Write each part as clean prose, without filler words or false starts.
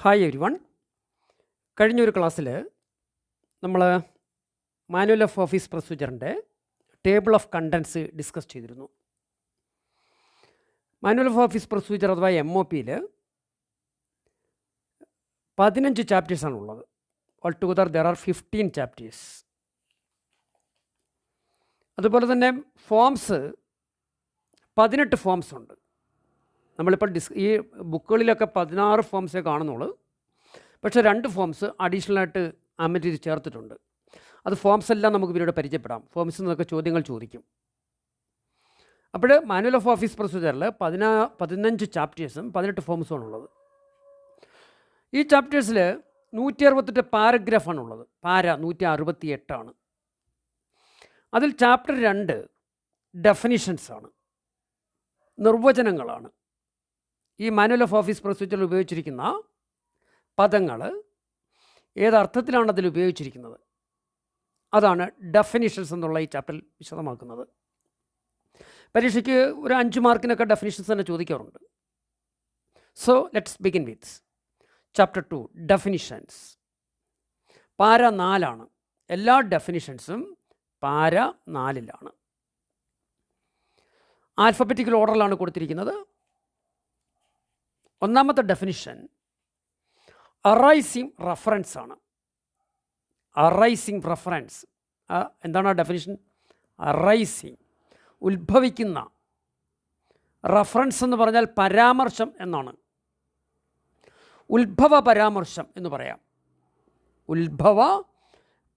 Hi every one. കഴിഞ്ഞൊരു ക്ലാസ്സിൽ നമ്മൾ മാനുവൽ ഓഫ് ഓഫീസ് പ്രൊസീജിയറിൻ്റെ ടേബിൾ ഓഫ് കണ്ടൻസ് ഡിസ്കസ് ചെയ്തിരുന്നു. മാനുവൽ ഓഫ് ഓഫീസ് പ്രൊസീജിയർ അഥവാ MOPയിൽ 15 ചാപ്റ്റേഴ്സാണ് ഉള്ളത്. All together there are 15 chapters. അതുപോലെ തന്നെ ഫോംസ് 18 ഫോംസ് ഉണ്ട്. നമ്മളിപ്പോൾ ഈ ബുക്കുകളിലൊക്കെ 16 ഫോംസേ കാണുന്നുള്ളൂ. പക്ഷേ 2 ഫോംസ് അഡീഷണലായിട്ട് അമെൻഡ് ചെയ്ത് ചേർത്തിട്ടുണ്ട്. അത് ഫോംസ് എല്ലാം നമുക്ക് ഇവരോട് പരിചയപ്പെടാം. ഫോംസിൽ നിന്നൊക്കെ ചോദ്യങ്ങൾ ചോദിക്കും. അപ്പോൾ മാനുവൽ ഓഫ് ഓഫീസ് പ്രൊസീജിയറിൽ 15 ചാപ്റ്റേഴ്സും 18 ഫോംസുമാണ് ഉള്ളത്. ഈ ചാപ്റ്റേഴ്സിൽ 168 പാരഗ്രാഫാണുള്ളത്. 168 അതിൽ ചാപ്റ്റർ 2 ഡെഫിനിഷൻസാണ്, നിർവചനങ്ങളാണ്. ഈ മാനുവൽ ഓഫ് ഓഫീസ് പ്രൊസീജിയറിൽ ഉപയോഗിച്ചിരിക്കുന്ന പദങ്ങൾ ഏതർത്ഥത്തിലാണ് അതിൽ ഉപയോഗിച്ചിരിക്കുന്നത്, അതാണ് ഡെഫിനിഷൻസ് എന്നുള്ള ഈ ചാപ്റ്ററിൽ വിശദമാക്കുന്നത്. പരീക്ഷയ്ക്ക് ഒരു 5 മാർക്കിനൊക്കെ ഡെഫിനിഷൻസ് തന്നെ ചോദിക്കാറുണ്ട്. So let's begin with chapter 2 definitions. പാര 4. എല്ലാ ഡെഫിനിഷൻസും പാര 4 ആൽഫബറ്റിക്കൽ ഓർഡറിലാണ് കൊടുത്തിരിക്കുന്നത്. ഒന്നാമത്തെ ഡെഫിനിഷൻ അറൈസിങ് റെഫറൻസ് ആണ്. അറൈസിങ് റെഫറൻസ് എന്താണ് ആ ഡെഫിനിഷൻ? അറൈസിങ്, ഉത്ഭവിക്കുന്ന. റെഫറൻസ് എന്ന് പറഞ്ഞാൽ പരാമർശം എന്നാണ്. ഉത്ഭവ പരാമർശം എന്ന് പറയാം. ഉത്ഭവ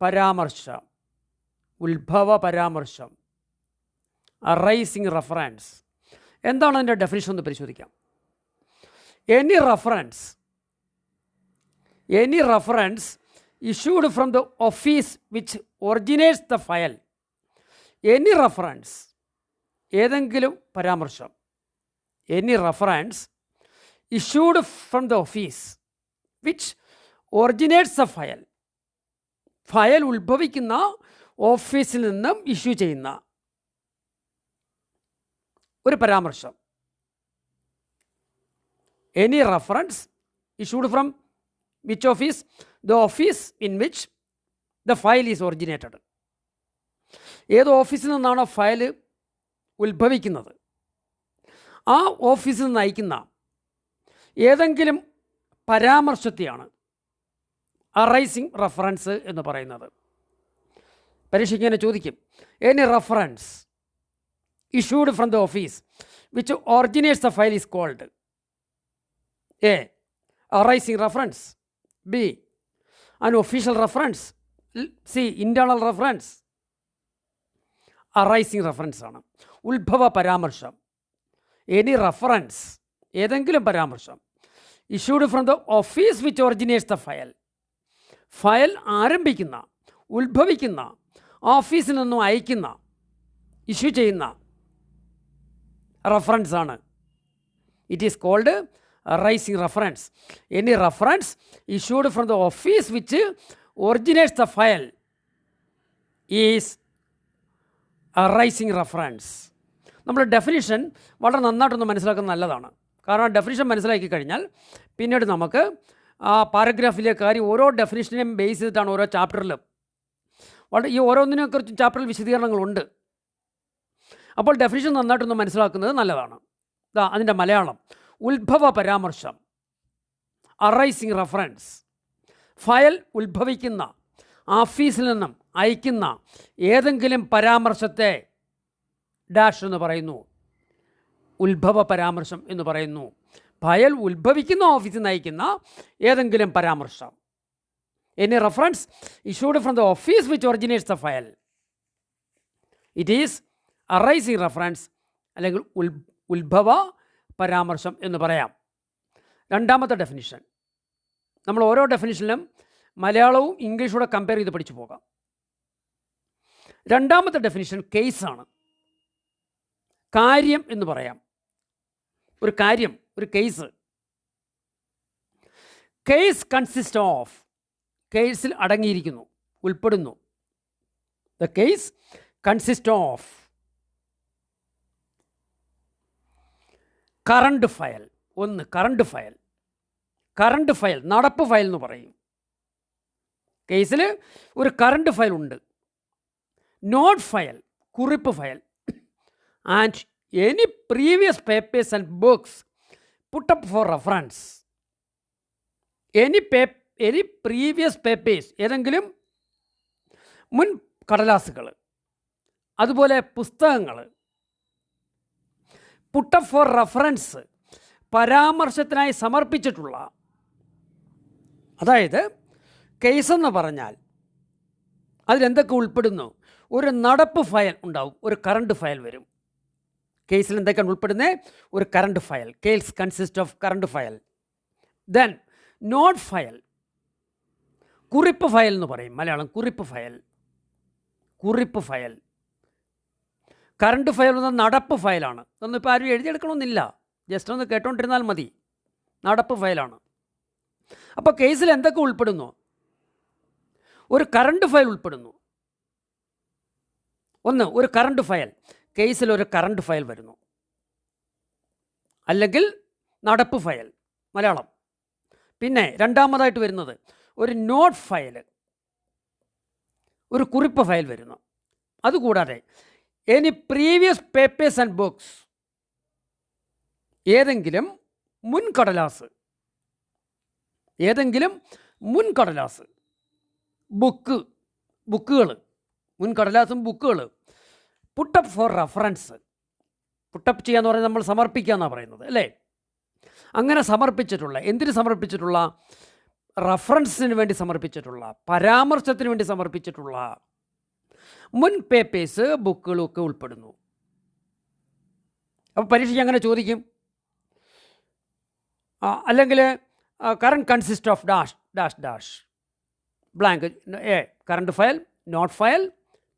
പരാമർശം, ഉത്ഭവ പരാമർശം, അറൈസിങ് റെഫറൻസ്. എന്താണ് അതിൻ്റെ ഡെഫിനിഷൻ എന്ന് പരിശോധിക്കാം. Any reference issued from the office which originates the file. Any reference, ഏതെങ്കിലും പരാമർശം. Any reference issued from the office which originates the file. File ഉത്ഭവിക്കുന്ന ഓഫീസിൽ നിന്നും ഇഷ്യൂ ചെയ്യുന്ന ഒരു പരാമർശം. Any reference issued from which office? The office in which the file is originated. ഏത് ഓഫീസിൽ നിന്നാണോ ഫയൽ ഉത്ഭവിക്കുന്നത്, ആ ഓഫീസിൽ നിന്ന് അയക്കുന്ന ഏതെങ്കിലും പരാമർശത്തെയാണ് അറൈസിങ് റെഫറൻസ് എന്ന് പറയുന്നത്. പരീക്ഷയ്ക്ക് ഇങ്ങനെ ചോദിക്കും, any reference issued from the office which originates the file is called A. Arising reference. B. An official reference. C. Internal reference. Arising reference ആണ്. ഉത്ഭവ പരാമർശം. എനി റെഫറൻസ്, ഏതെങ്കിലും പരാമർശം. Issued from the office which originates the file. File ആരംഭിക്കുന്ന, ഉത്ഭവിക്കുന്ന, ഓഫീസിൽ നിന്നും അയക്കുന്ന, issue ചെയ്യുന്ന റെഫറൻസ് ആണ്. It is called arising reference. Any reference issued from the office which originates the file is arising reference. നമ്മൾ ഡെഫിനിഷൻ വളരെ നന്നായിട്ടൊന്ന് മനസ്സിലാക്കുന്നത് നല്ലതാണ്. കാരണം ഡെഫിനിഷൻ മനസ്സിലാക്കി കഴിഞ്ഞാൽ പിന്നീട് നമുക്ക് ആ പാരഗ്രാഫിലെ കാര്യം ഓരോ ഡെഫിനിഷനെയും ബേസ് ചെയ്തിട്ടാണ് ഓരോ ചാപ്റ്ററിലും ഈ ഓരോന്നിനെക്കുറിച്ചും ചാപ്റ്ററിൽ വിശദീകരണങ്ങളുണ്ട്. അപ്പോൾ ഡെഫിനിഷൻ നന്നായിട്ടൊന്ന് മനസ്സിലാക്കുന്നത് നല്ലതാണ്. അതിൻ്റെ മലയാളം: ഉത്ഭവ പരാമർശം, അറൈസിങ് റെഫറൻസ്. ഫയൽ ഉത്ഭവിക്കുന്ന, ഓഫീസിൽ നിന്നും അയക്കുന്ന ഏതെങ്കിലും പരാമർശത്തെ ഡാഷ് എന്ന് പറയുന്നു, ഉത്ഭവ പരാമർശം എന്ന് പറയുന്നു. ഫയൽ ഉത്ഭവിക്കുന്ന, ഓഫീസിൽ നിന്ന് അയക്കുന്ന ഏതെങ്കിലും പരാമർശം. Any reference issued from the office which originates the file, it is arising reference, അല്ലെങ്കിൽ ഉത്ഭവ പരാമർശം എന്ന് പറയാം. രണ്ടാമത്തെ ഡെഫിനിഷൻ, നമ്മൾ ഓരോ ഡെഫിനിഷനിലും മലയാളവും ഇംഗ്ലീഷൂടെ കമ്പയർ ചെയ്ത് പഠിച്ചു പോകാം. രണ്ടാമത്തെ ഡെഫിനിഷൻ കേസാണ്. കാര്യം എന്ന് പറയാം. ഒരു കാര്യം, ഒരു കേസ്. കേസ് കൺസിസ്റ്റ് ഓഫ്, കേസിൽ അടങ്ങിയിരിക്കുന്നു, ഉൾപ്പെടുന്നു. The case consist of current file. ഒന്ന് കറണ്ട് ഫയൽ. കറണ്ട് ഫയൽ, നടപ്പ് ഫയൽ എന്ന് പറയും. കേസിൽ ഒരു കറണ്ട് ഫയൽ ഉണ്ട്. നോട്ട് ഫയൽ, കുറിപ്പ് file. And any previous papers and books put up for reference. Any previous papers, ഏതെങ്കിലും മുൻ കടലാസുകൾ, അതുപോലെ പുസ്തകങ്ങൾ. പുട്ട് അപ്പ് ഫോർ റെഫറൻസ്, പരാമർശത്തിനായി സമർപ്പിച്ചിട്ടുള്ള. അതായത് കേസെന്ന് പറഞ്ഞാൽ അതിലെന്തൊക്കെ ഉൾപ്പെടുന്നു? ഒരു നടപ്പ് ഫയൽ ഉണ്ടാവും, ഒരു കറണ്ട് ഫയൽ വരും. കേസിൽ എന്തൊക്കെയാണ് ഉൾപ്പെടുന്നത്? ഒരു current file. Case consist of current file. Then not file, കുറിപ്പ് ഫയൽ എന്ന് പറയും മലയാളം. കുറിപ്പ് ഫയൽ, കുറിപ്പ് ഫയൽ. കറണ്ട് ഫയൽ എന്ന നടപ്പ് ഫയലാണ്. ഇതൊന്നും ഇപ്പോൾ ആരും എഴുതിയെടുക്കണമെന്നില്ല, ജസ്റ്റ് ഒന്ന് കേട്ടോണ്ടിരുന്നാൽ മതി. നടപ്പ് ഫയലാണ്. അപ്പോൾ കേസിൽ എന്തൊക്കെ ഉൾപ്പെടുന്നു? ഒരു കറണ്ട് ഫയൽ ഉൾപ്പെടുന്നു. ഒന്ന്, ഒരു കറണ്ട് ഫയൽ. കേസിൽ ഒരു കറണ്ട് ഫയൽ വരുന്നു, അല്ലെങ്കിൽ നടപ്പ് ഫയൽ മലയാളം. പിന്നെ രണ്ടാമതായിട്ട് വരുന്നത് ഒരു നോട്ട് ഫയൽ, ഒരു കുറിപ്പ് ഫയൽ വരുന്നു. അതുകൂടാതെ any previous papers and books, ഏതെങ്കിലും മുൻകടലാസ്, ഏതെങ്കിലും മുൻകടലാസ്. ബുക്കുകൾ, മുൻകടലാസും ബുക്കുകൾ. Put up four reference. പുട്ടപ്പ് ചെയ്യാന്ന് പറയുന്നത് നമ്മൾ സമർപ്പിക്കുക എന്നാണ് പറയുന്നത്, അല്ലേ? അങ്ങനെ സമർപ്പിച്ചിട്ടുള്ള, എന്തിന് സമർപ്പിച്ചിട്ടുള്ള? റെഫറൻസിന് വേണ്ടി സമർപ്പിച്ചിട്ടുള്ള, പരാമർശത്തിന് വേണ്ടി സമർപ്പിച്ചിട്ടുള്ള മുൻ പേപ്പേഴ്സ്, ബുക്കുകളും ഒക്കെ ഉൾപ്പെടുന്നു. അപ്പോൾ പരീക്ഷയ്ക്ക് അങ്ങനെ ചോദിക്കും. അല്ലെങ്കിൽ current consist of dash dash dash blank. A, current file, not file.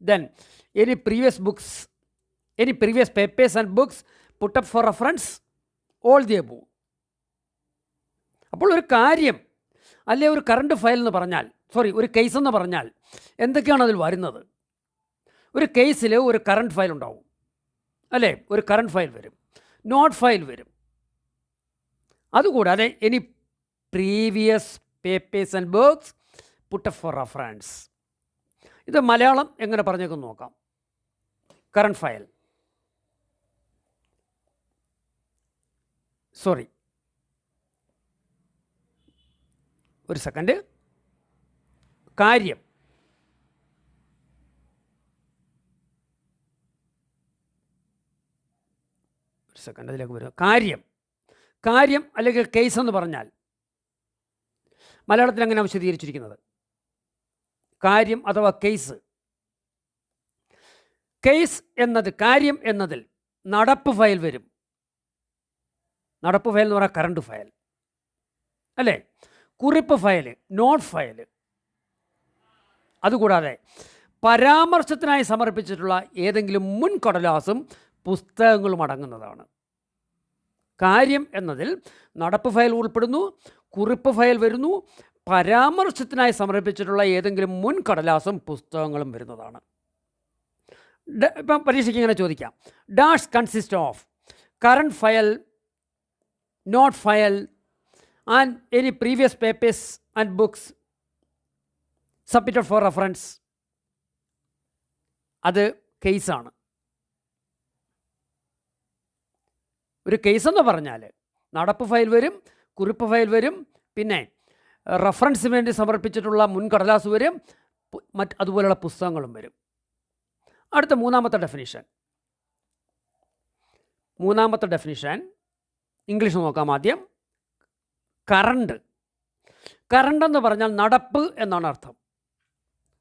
Then any previous books, any previous papers and books put up for reference, all the above. അപ്പോൾ ഒരു കാര്യം അല്ലെ ഒരു കറണ്ട് ഫയൽ എന്ന് പറഞ്ഞാൽ, ഒരു കേസ് എന്ന് പറഞ്ഞാൽ എന്തൊക്കെയാണ് അതിൽ വരുന്നത്? ഒരു കേസിൽ ഒരു കറണ്ട് ഫയൽ ഉണ്ടാവും, അല്ലേ? ഒരു കറണ്ട് ഫയൽ വരും, നോട്ട് ഫയൽ വരും. അതുകൂടാതെ any previous papers and books put up for reference. ഇത് മലയാളം എങ്ങനെ പറഞ്ഞേക്കെന്ന് നോക്കാം. കറണ്ട് ഫയൽ, ഒരു സെക്കൻഡ്. കാര്യം, ഒരു സെക്കൻഡ് അതിലേക്ക് വരും. കാര്യം അല്ലെങ്കിൽ കേസ് എന്ന് പറഞ്ഞാൽ മലയാളത്തിൽ എങ്ങനെ വിശദീകരിച്ചിരിക്കുന്നത്? കാര്യം അഥവാ കേസ്. കേസ് എന്നത്, കാര്യം എന്നതിൽ നടപ്പ് ഫയൽ വരും. നടപ്പ് ഫയൽ എന്ന് പറഞ്ഞാൽ കറണ്ട് ഫയൽ, അല്ലേ? കുറിപ്പ് ഫയൽ, നോട്ട് ഫയൽ. അതുകൂടാതെ പരാമർശത്തിനായി സമർപ്പിച്ചിട്ടുള്ള ഏതെങ്കിലും മുൻ കടലാസും പുസ്തകങ്ങളും അടങ്ങുന്നതാണ്. കാര്യം എന്നതിൽ നടപ്പ് ഫയൽ ഉൾപ്പെടുന്നു, കുറിപ്പ് ഫയൽ വരുന്നു, പരാമർശത്തിനായി സമർപ്പിച്ചിട്ടുള്ള ഏതെങ്കിലും മുൻ കടലാസും പുസ്തകങ്ങളും വരുന്നതാണ്. ഇപ്പം പരീക്ഷയ്ക്ക് ഇങ്ങനെ ചോദിക്കാം. Dash consist of current file, note file and any previous papers and books submitted four reference. അത് കേസാണ്. ഒരു കേസെന്ന് പറഞ്ഞാൽ നടപ്പ് ഫയൽ വരും, കുറിപ്പ് ഫയൽ വരും, പിന്നെ റെഫറൻസിന് വേണ്ടി സമർപ്പിച്ചിട്ടുള്ള മുൻകടലാസ് വരും, അതുപോലെയുള്ള പുസ്തകങ്ങളും വരും. അടുത്ത മൂന്നാമത്തെ ഡെഫിനിഷൻ ഇംഗ്ലീഷ് നോക്കാം ആദ്യം. കറണ്ട് എന്ന് പറഞ്ഞാൽ നടപ്പ് എന്നാണ് അർത്ഥം.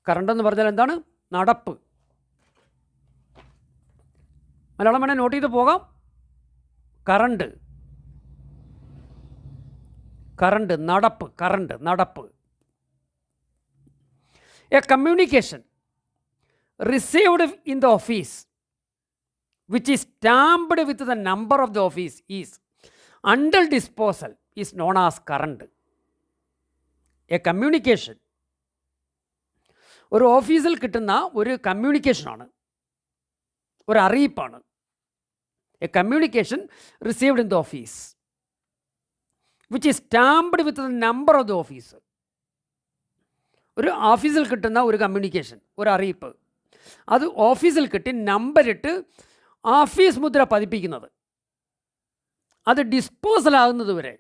കറണ്ട് എന്ന് പറഞ്ഞാൽ എന്താണ്? നടപ്പ്. മലയാളം വേണേൽ നോട്ട് ചെയ്ത് പോകാം. കറണ്ട്, നടപ്പ്, നടപ്പ്. A communication received in the office which is stamped with the number of the office is until disposal is known as current. A communication, ഒരു ഓഫീസിൽ കിട്ടുന്ന ഒരു കമ്മ്യൂണിക്കേഷനാണ്, ഒരു അറിയിപ്പാണ്. A communication received in the office which is stamped with the number of the office. ഒരു ഓഫീസിൽ കിട്ടുന്ന ഒരു കമ്മ്യൂണിക്കേഷൻ, ഒരു അറിയിപ്പ്, അത് ഓഫീസിൽ കിട്ടി നമ്പറിട്ട് ഓഫീസ് മുദ്ര പതിപ്പിക്കുന്നത്, അത് ഡിസ്പോസൽ ആകുന്നത് വരെ,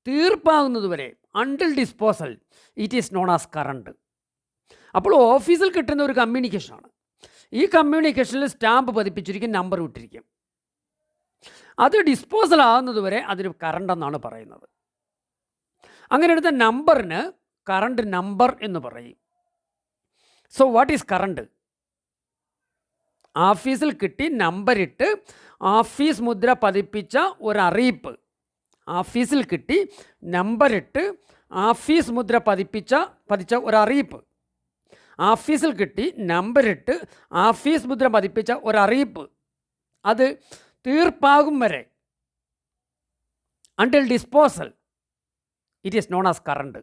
തീർപ്പാകുന്നത് വരെ, until disposal, it is known as current. അപ്പോൾ ഓഫീസിൽ കിട്ടുന്ന ഒരു കമ്മ്യൂണിക്കേഷനാണ്. ഈ കമ്മ്യൂണിക്കേഷനിൽ സ്റ്റാമ്പ് പതിപ്പിച്ചിരിക്കും, നമ്പർ വിട്ടിരിക്കും. അത് ഡിസ്പോസൽ ആകുന്നത് വരെ അതിന് കറണ്ട് എന്നാണ് പറയുന്നത്. അങ്ങനെ എടുത്ത നമ്പറിന് കറണ്ട് നമ്പർ എന്ന് പറയും. So what is current? ഓഫീസിൽ കിട്ടി നമ്പറിട്ട് ഓഫീസ് മുദ്ര പതിപ്പിച്ച ഒരറിയിപ്പ്, ഓഫീസിൽ കിട്ടി നമ്പറിട്ട് ഓഫീസ് മുദ്ര പതിച്ച ഒരറിയിപ്പ്, ഓഫീസിൽ കിട്ടി നമ്പറിട്ട് ഓഫീസ് മുദ്ര പതിപ്പിച്ച ഒരറിയിപ്പ്, അത് തീർപ്പാകും വരെ, until disposal, it is known as current.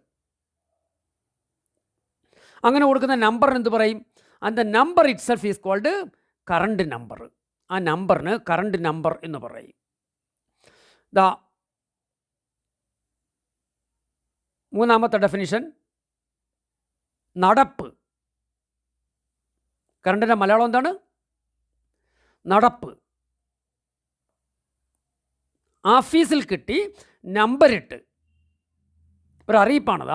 അങ്ങനെ കൊടുക്കുന്ന നമ്പറിന് എന്ത് പറയും? And the number itself is called current number. ആ നമ്പറിന് കറണ്ട് നമ്പർ എന്ന് പറയും. മൂന്നാമത്തെ ഡെഫിനിഷൻ, നടപ്പ്. കറണ്ടിൻ്റെ മലയാളം എന്താണ്? നടപ്പ്. ഓഫീസിൽ കിട്ടി നമ്പറിട്ട് ഒരു അറിയിപ്പാണത്.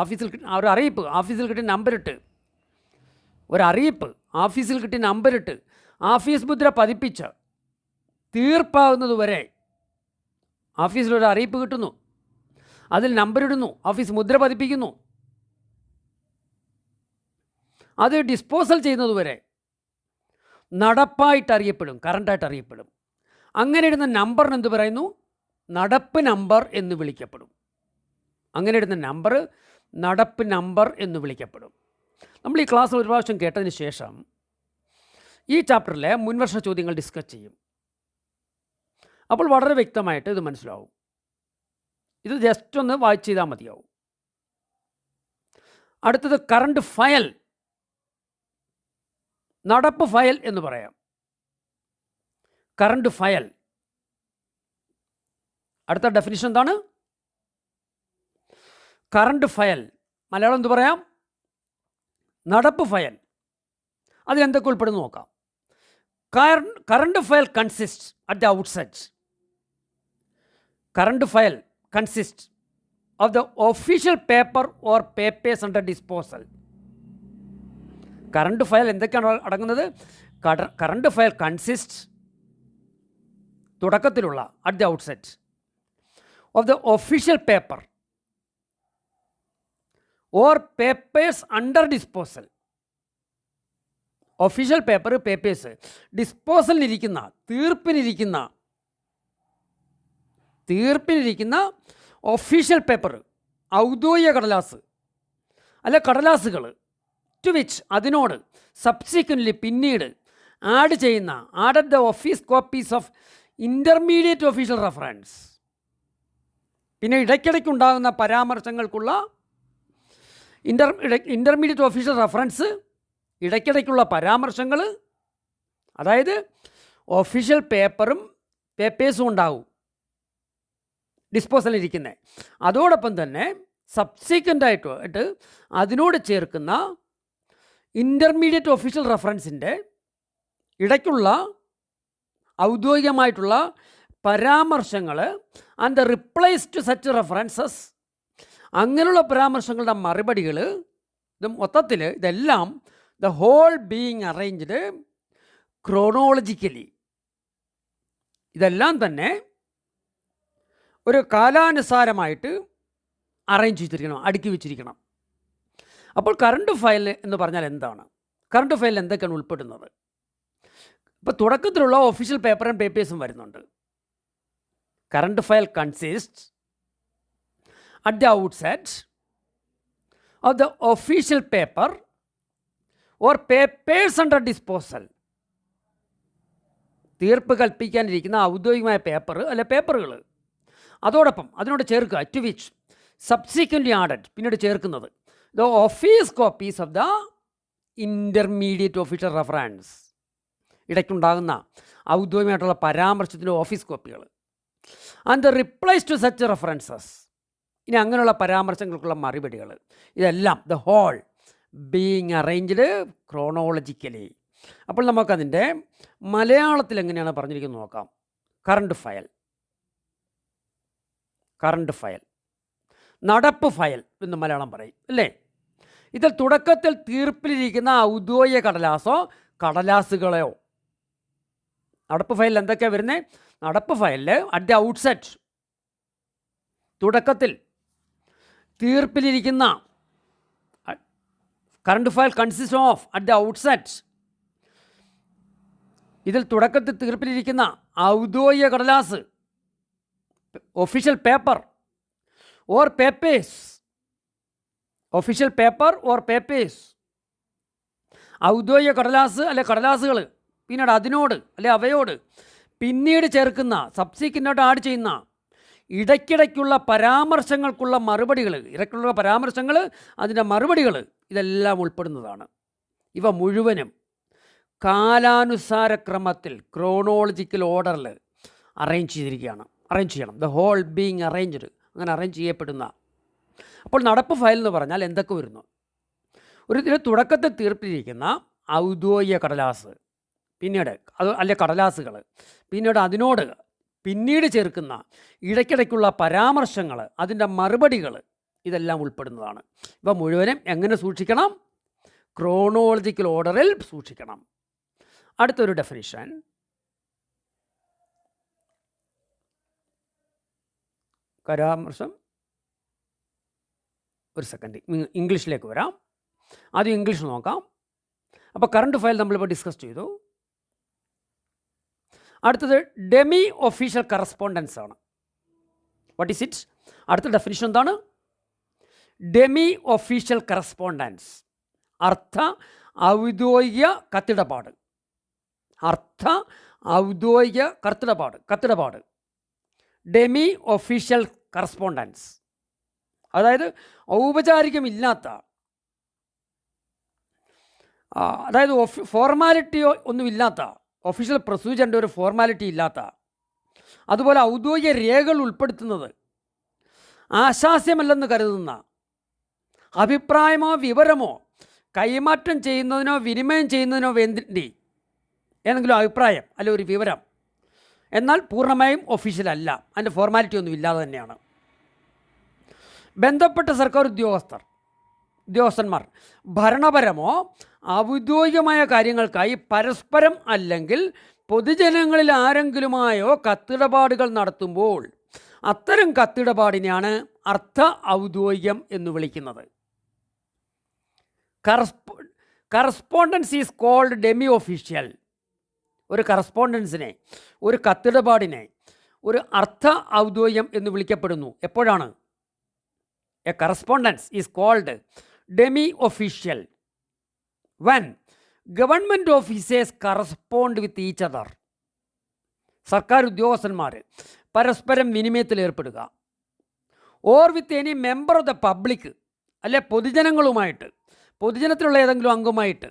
ഒരു അറിയിപ്പ് ഓഫീസിൽ കിട്ടി നമ്പറിട്ട് ഒരറിയിപ്പ്, ഓഫീസിൽ കിട്ടി നമ്പറിട്ട് ഓഫീസ് മുദ്ര പതിപ്പിച്ച് തീർപ്പാകുന്നത് വരെ ഓഫീസിലൊരു അറിയിപ്പ് കിട്ടുന്നു, അതിൽ നമ്പറിടുന്നു, ഓഫീസ് മുദ്ര പതിപ്പിക്കുന്നു, അത് ഡിസ്പോസൽ ചെയ്യുന്നത് വരെ നടപ്പായിട്ട് അറിയപ്പെടും, കറണ്ടായിട്ട് അറിയപ്പെടും. അങ്ങനെ ഇടുന്ന നമ്പറിന് എന്ത് പറയുന്നു? നടപ്പ് നമ്പർ എന്ന് വിളിക്കപ്പെടും. അങ്ങനെ ഇടുന്ന നമ്പർ നടപ്പ് നമ്പർ എന്ന് വിളിക്കപ്പെടും. നമ്മൾ ഈ ക്ലാസ് ഒരു പ്രാവശ്യം കേട്ടതിന് ശേഷം ഈ ചാപ്റ്ററിലെ മുൻവർഷ ചോദ്യങ്ങൾ ഡിസ്കസ് ചെയ്യും. അപ്പോൾ വളരെ വ്യക്തമായിട്ട് ഇത് മനസ്സിലാവും. ഇത് ജസ്റ്റ് ഒന്ന് വായിച്ച് ചെയ്താൽ മതിയാവും. അടുത്തത് കറണ്ട് ഫയൽ, നടപ്പ് ഫയൽ എന്ന് പറയാം. കറണ്ട് ഫയൽ, അടുത്ത ഡെഫിനിഷൻ എന്താണ്? കറണ്ട് ഫയൽ, മലയാളം എന്ത് പറയാം? നടപ്പ് ഫയൽ. അതിലെന്തൊക്കെ ഉൾപ്പെടുന്നു നോക്കാം. Current file consist at the outset. Current file consist of the official paper or papers under disposal. Current file എന്തൊക്കെയാണ് അടങ്ങുന്നത്? കറണ്ട് ഫയൽ കൺസിസ്റ്റ്, തുടക്കത്തിലുള്ള, at the outset, of the official paper or papers under disposal. Official paper, papers, ഡിസ്പോസലിനിരിക്കുന്ന, തീർപ്പിനിരിക്കുന്ന official paper, ഔദ്യോഗിക കടലാസ് അല്ല കടലാസുകൾ, to which, അതിനോട്, സബ്സിക്വൻ്റ്ലി, പിന്നീട്, added the office copies of intermediate official reference. പിന്നെ ഇടയ്ക്കിടയ്ക്കുണ്ടാകുന്ന പരാമർശങ്ങൾക്കുള്ള ഇൻ്റർമീഡിയറ്റ് ഒഫീഷ്യൽ റെഫറൻസ്, ഇടയ്ക്കിടയ്ക്കുള്ള പരാമർശങ്ങൾ, അതായത് ഒഫീഷ്യൽ പേപ്പറും പേപ്പേഴ്സും ഉണ്ടാവും ഡിസ്പോസലിരിക്കുന്നത്. അതോടൊപ്പം തന്നെ സബ്സിക്വൻ്റായിട്ട് അതിനോട് ചേർക്കുന്ന ഇൻ്റർമീഡിയറ്റ് ഒഫീഷ്യൽ റെഫറൻസിൻ്റെ ഇടയ്ക്കുള്ള ഔദ്യോഗികമായിട്ടുള്ള പരാമർശങ്ങൾ and the replies to such references, അങ്ങനെയുള്ള പരാമർശങ്ങളുടെ മറുപടികൾ, ഇത് മൊത്തത്തിൽ ഇതെല്ലാം the whole being arranged chronologically, ഇതെല്ലാം തന്നെ ഒരു കാലാനുസാരമായിട്ട് അറേഞ്ച് ചെയ്തിരിക്കണം, അടുക്കി വെച്ചിരിക്കണം. അപ്പോൾ കറണ്ട് ഫയൽ എന്ന് പറഞ്ഞാൽ എന്താണ്? കറണ്ട് ഫയലിൽ എന്തൊക്കെയാണ് ഉൾപ്പെടുന്നത്? ഇപ്പോൾ തുടക്കത്തിലുള്ള ഒഫീഷ്യൽ പേപ്പർ ആൻഡ് പേപ്പേഴ്സും വരുന്നുണ്ട്. Current file consist at the outset of the official paper or papers under disposal. തീർപ്പ് കൽപ്പിക്കാനിരിക്കുന്ന ഔദ്യോഗികമായ പേപ്പർ അല്ലെ പേപ്പറുകൾ, അതോടൊപ്പം അതിനോട് ചേർക്കുക, ടു വിച്ച്, സബ്സിക്വൻ്റ്ലി ആഡഡ്, പിന്നീട് ചേർക്കുന്നത്, the office copies of the intermediate official reference, ഇടയ്ക്കുണ്ടാകുന്ന ഔദ്യോഗികമായിട്ടുള്ള പരാമർശത്തിൻ്റെ ഓഫീസ് കോപ്പികൾ, and the replies to such references, ഇനി അങ്ങനെയുള്ള പരാമർശങ്ങൾക്കുള്ള മറുപടികൾ, ഇതെല്ലാം the whole being arranged chronologically. അപ്പോൾ നമുക്കതിൻ്റെ മലയാളത്തിൽ എങ്ങനെയാണ് പറഞ്ഞിരിക്കുന്നത് നോക്കാം. കറണ്ട് ഫയൽ, കറണ്ട് ഫയൽ, നടപ്പ് ഫയൽ എന്ന് മലയാളം പറയും അല്ലേ. ഇതിൽ തുടക്കത്തിൽ തീർപ്പിലിരിക്കുന്ന ഔദ്യോഗിക കടലാസോ കടലാസുകളെയോ, നടപ്പ് ഫയലിൽ എന്തൊക്കെയാണ് വരുന്നത്? നടപ്പ് ഫയലിൽ അറ്റ് ദി ഔട്ട്സെറ്റ്, തുടക്കത്തിൽ തീർപ്പിലിരിക്കുന്ന, current file consist of at the outset, ഇതിൽ തുടക്കത്തിൽ തീർപ്പിലിരിക്കുന്ന ഔദ്യോഗിക കടലാസ്, official paper or papers, official paper or papers, ഔദ്യോഗിക കടലാസ് അല്ലെ കടലാസുകൾ, പിന്നീട് അതിനോട് അല്ലെ അവയോട് പിന്നീട് ചേർക്കുന്ന, സബ്സിക്വൻ്റായിട്ട് ആഡ് ചെയ്യുന്ന ഇടയ്ക്കിടയ്ക്കുള്ള പരാമർശങ്ങൾക്കുള്ള മറുപടികൾ, ഇടയ്ക്കുള്ള പരാമർശങ്ങൾ, അതിൻ്റെ മറുപടികൾ, ഇതെല്ലാം ഉൾപ്പെടുന്നതാണ്. ഇവ മുഴുവനും കാലാനുസാര ക്രമത്തിൽ ക്രോണോളജിക്കൽ ഓർഡറിൽ അറേഞ്ച് ചെയ്യണം. ദ ഹോൾ ബീങ് അറേഞ്ച്ഡ്, അങ്ങനെ അറേഞ്ച് ചെയ്യപ്പെടുന്ന. അപ്പോൾ നടപ്പ് ഫയൽ എന്ന് പറഞ്ഞാൽ എന്തൊക്കെ വരുന്നു? ഇതിൽ തുടക്കത്തിൽ തീർപ്പിലിരിക്കുന്ന ഔദ്യോഗിക കടലാസ്, പിന്നീട് അത് അല്ലെ കടലാസുകൾ, പിന്നീട് അതിനോട് പിന്നീട് ചേർക്കുന്ന ഇടയ്ക്കിടയ്ക്കുള്ള പരാമർശങ്ങൾ, അതിൻ്റെ മറുപടികൾ, ഇതെല്ലാം ഉൾപ്പെടുന്നതാണ്. ഇവ മുഴുവനും എങ്ങനെ സൂക്ഷിക്കണം? ക്രോണോളജിക്കൽ ഓർഡറിൽ സൂക്ഷിക്കണം. അടുത്തൊരു ഡെഫിനിഷൻ, പരാമർശം, ഒരു സെക്കൻഡ് ഇംഗ്ലീഷിലേക്ക് വരാം. ആദ്യം ഇംഗ്ലീഷ് നോക്കാം. അപ്പോൾ കറണ്ട് ഫയൽ നമ്മളിപ്പോൾ ഡിസ്കസ് ചെയ്തു. അടുത്തത് ഡെമി ഒഫീഷ്യൽ കറസ്പോണ്ടൻസ് ആണ്. What is it? അടുത്ത ഡെഫിനിഷൻ എന്താണ്? ഡെമി ഒഫീഷ്യൽ കറസ്പോണ്ടൻസ്, അർത്ഥ ഔദ്യോഗിക കത്തിടപാട്, അർത്ഥ ഔദ്യോഗിക കത്തിടപാട്, ഡെമി ഒഫീഷ്യൽ കറസ്പോണ്ടൻസ്, അതായത് ഔപചാരികമില്ലാത്ത, അതായത് ഫോർമാലിറ്റിയോ ഒന്നുമില്ലാത്ത, ഒഫീഷ്യൽ പ്രൊസീജിയറിൻ്റെ ഒരു ഫോർമാലിറ്റി ഇല്ലാത്ത, അതുപോലെ ഔദ്യോഗിക രേഖകൾ ഉൾപ്പെടുത്തുന്നത് ആശാസ്യമല്ലെന്ന് കരുതുന്ന, അഭിപ്രായമോ വിവരമോ കൈമാറ്റം ചെയ്യുന്നതിനോ വിനിമയം ചെയ്യുന്നതിനോ വേണ്ടി ഏതെങ്കിലും അഭിപ്രായം അല്ലെ ഒരു വിവരം, എന്നാൽ പൂർണ്ണമായും ഒഫീഷ്യൽ അല്ല, അതിൻ്റെ ഫോർമാലിറ്റി ഒന്നും ഇല്ലാതെ തന്നെയാണ്. ബന്ധപ്പെട്ട സർക്കാർ ഉദ്യോഗസ്ഥന്മാർ ഭരണപരമോ ഔദ്യോഗികമായ കാര്യങ്ങൾക്കായി പരസ്പരം അല്ലെങ്കിൽ പൊതുജനങ്ങളിൽ ആരെങ്കിലുമായോ കത്തിടപാടുകൾ നടത്തുമ്പോൾ അത്തരം കത്തിടപാടിനെയാണ് അർത്ഥ ഔദ്യോഗികം എന്ന് വിളിക്കുന്നത്. Correspondence is called demi official. ഒരു കറസ്പോണ്ടൻസിനെ, ഒരു കത്തിടപാടിനെ ഒരു അർത്ഥ ഔദ്യോഗികം എന്ന് വിളിക്കപ്പെടുന്നു. എപ്പോഴാണ്? A correspondence is called demi official when government officers correspond with each other. സർക്കാർ ഉദ്യോഗസ്ഥന്മാർ പരസ്പരം വിനിമയത്തിൽ ഏർപ്പെടുക. Or with any member of the public, അല്ലെ പൊതുജനങ്ങളുമായിട്ട്, പൊതുജനത്തിലുള്ള ഏതെങ്കിലും അംഗമായിട്ട്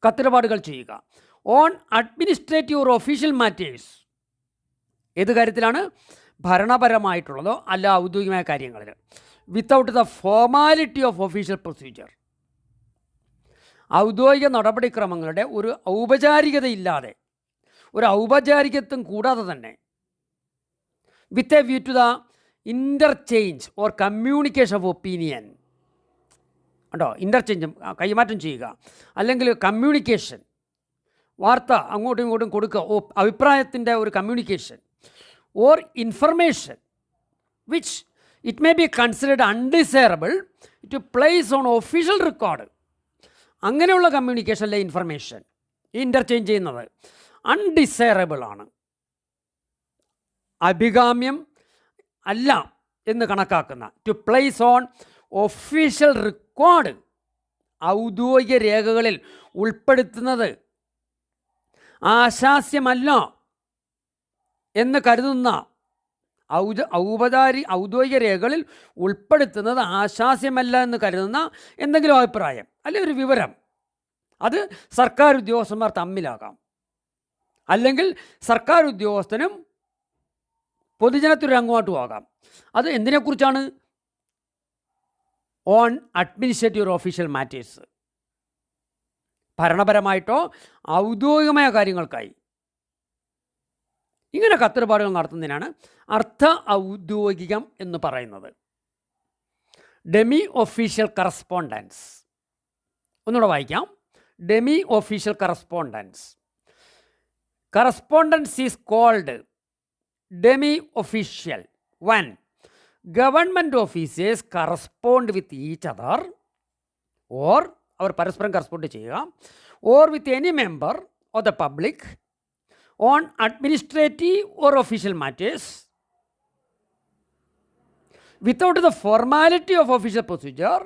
കത്തിടപാടുകൾ ചെയ്യുക. On administrative or official matters, ഏത് കാര്യത്തിലാണ്? ഭരണപരമായിട്ടുള്ളതോ അല്ല ഔദ്യോഗികമായ കാര്യങ്ങളിൽ. Without the formality of official procedure, ഔദ്യോഗിക നടപടിക്രമങ്ങളുടെ ഒരു ഔപചാരികതയില്ലാതെ, ഒരു ഔപചാരികത്വം കൂടാതെ തന്നെ, with a view to the interchange or communication of opinion. ഉണ്ടോ? ഇൻ്റർചേഞ്ചും കൈമാറ്റം ചെയ്യുക, അല്ലെങ്കിൽ കമ്മ്യൂണിക്കേഷൻ, വാർത്ത അങ്ങോട്ടും ഇങ്ങോട്ടും കൊടുക്കുക, അഭിപ്രായത്തിൻ്റെ ഒരു communication, or information which it may be considered undesirable to place on official record. അങ്ങനെയുള്ള കമ്മ്യൂണിക്കേഷനിലെ ഇൻഫർമേഷൻ ഇൻ്റർചേഞ്ച് ചെയ്യുന്നത് അൺഡിസൈറബിൾ ആണ്, അഭികാമ്യം അല്ല എന്ന് കണക്കാക്കുന്ന, to place on official record, ഔദ്യോഗിക രേഖകളിൽ ഉൾപ്പെടുത്തുന്നത് ആശാസ്യമല്ല എന്ന് കരുതുന്ന, ഔദ്യോഗിക രേഖകളിൽ ഉൾപ്പെടുത്തുന്നത് ആശാസ്യമല്ല എന്ന് കരുതുന്ന എന്തെങ്കിലും അഭിപ്രായം അല്ലെങ്കിൽ ഒരു വിവരം, അത് സർക്കാർ ഉദ്യോഗസ്ഥന്മാർ തമ്മിലാകാം, അല്ലെങ്കിൽ സർക്കാർ ഉദ്യോഗസ്ഥനും പൊതുജനത്തിലൊരു അംഗമായിട്ടും ആകാം. അത് എന്തിനെക്കുറിച്ചാണ്? ഓൺ അഡ്മിനിസ്ട്രേറ്റീവ് ഒഫീഷ്യൽ മാറ്റേഴ്സ്, ഭരണപരമായിട്ടോ ഔദ്യോഗികമായ കാര്യങ്ങൾക്കായി ഇങ്ങനെ കത്തിടപാടുകൾ നടത്തുന്നതിനാണ് അർദ്ധ ഔദ്യോഗികം എന്ന് പറയുന്നത്. ഡെമി ഒഫീഷ്യൽ കറസ്പോണ്ടൻസ്, ഒന്നുകൂടെ വായിക്കാം. Demi official correspondence. Correspondence is called demi official when government officers correspond with each other or അവർ പരസ്പരം കറസ്പോണ്ട് ചെയ്യുക, or with any member of the public on administrative or official matters without the formality of official procedure